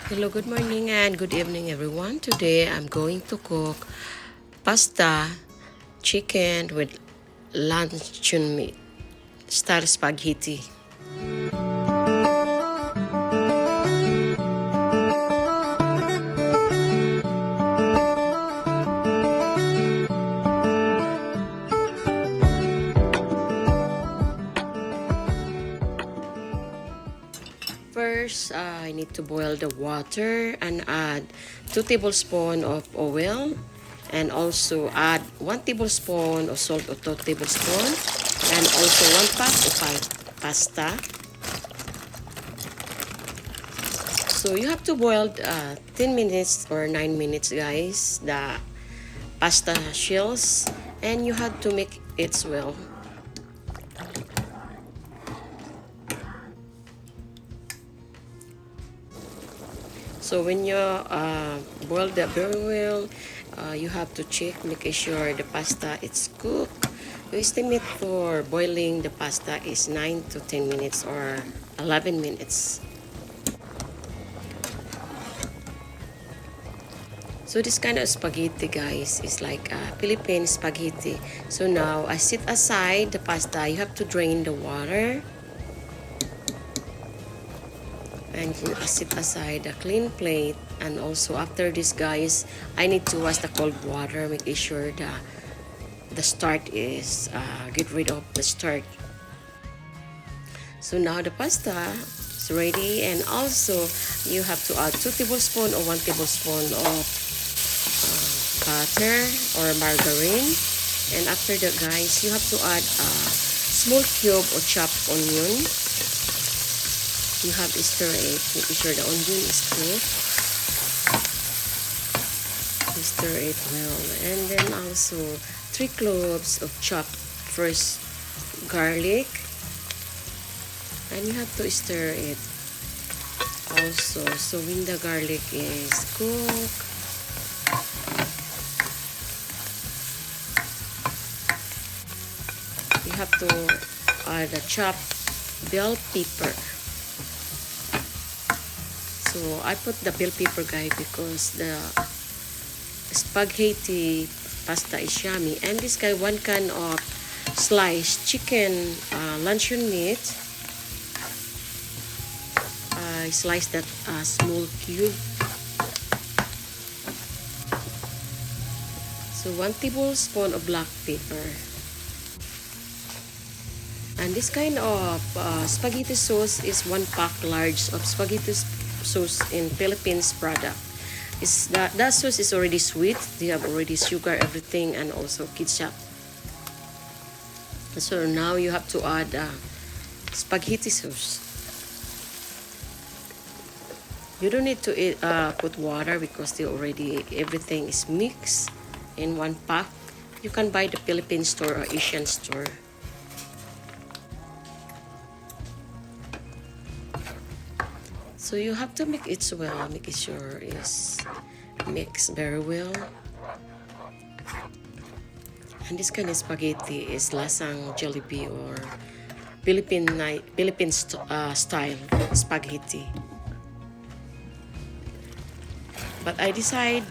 Hello, good morning and good evening everyone. Today I'm going to cook pasta chicken with luncheon meat style spaghetti. First, I need to boil the water and add 2 tablespoons of oil and also add 1 tablespoon of salt or 2 tablespoons and also 1 pack of pasta. So you have to boil 10 minutes or 9 minutes guys, the pasta shells, and you have to make it well. So when you boil that very well, you have to check, making sure the pasta is cooked. The estimate for boiling the pasta is 9 to 10 minutes or 11 minutes. So this kind of spaghetti guys is like Philippine spaghetti. So now I set aside the pasta. You have to drain the water. And I set aside a clean plate, and also after this guys, I need to wash the cold water, making sure the starch is get rid of the starch. So now the pasta is ready, and also you have to add 2 tablespoons or 1 tablespoon of butter or margarine. And after that guys, you have to add a small cube or chopped onion. You have to stir it, making sure the onion is cooked. You stir it well, and then also 3 cloves of chopped fresh garlic, and you have to stir it also. So when the garlic is cooked, you have to add a chopped bell pepper. So I put the bell pepper guys because the spaghetti pasta is yummy. And this guy 1 can of sliced chicken luncheon meat. I sliced that small cube. So 1 tablespoon of black pepper. And this kind of spaghetti sauce is 1 pack large of spaghetti sauce in Philippines product. That sauce is already sweet. They have already sugar, everything, and also ketchup. So now you have to add spaghetti sauce. You don't need to put water because everything is mixed in 1 pack. You can buy the Philippine store or Asian store. So you have to make it well, making sure it's mixed very well. And this kind of spaghetti is lasang Jollibee or Philippine style spaghetti. But I decide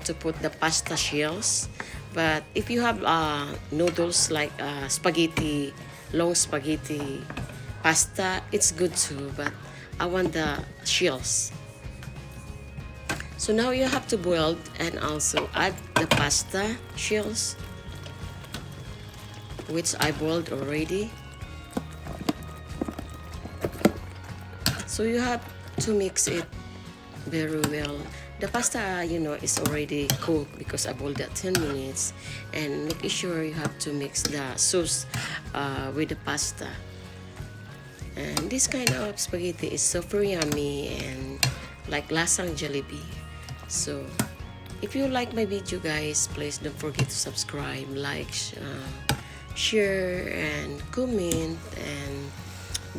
to put the pasta shells. But if you have noodles like spaghetti, long spaghetti pasta, it's good too. But I want the shells. So now you have to boil and also add the pasta shells, which I boiled already. So you have to mix it very well. The pasta, is already cooked because I boiled that 10 minutes. And make sure you have to mix the sauce with the pasta. And this kind of spaghetti is super yummy and like lasang Jollibee. So if you like my video guys, please don't forget to subscribe, like, share, and comment, and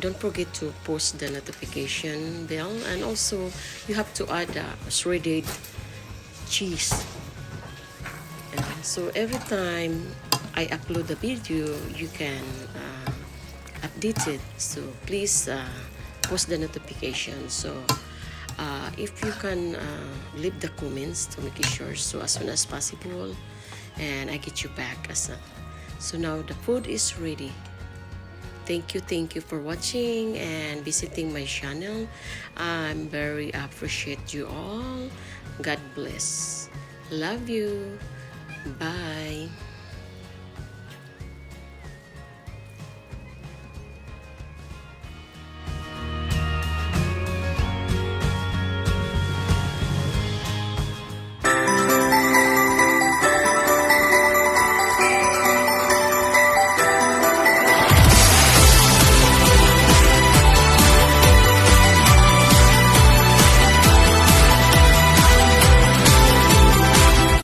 don't forget to post the notification bell. And also you have to add shredded cheese. So every time I upload the video, you can update it. So please post the notification. So If you can leave the comments to make sure so as soon as possible, and I get you back so now the food is ready. Thank you for watching and visiting my channel. I'm very appreciate you all. God bless. Love you. Bye.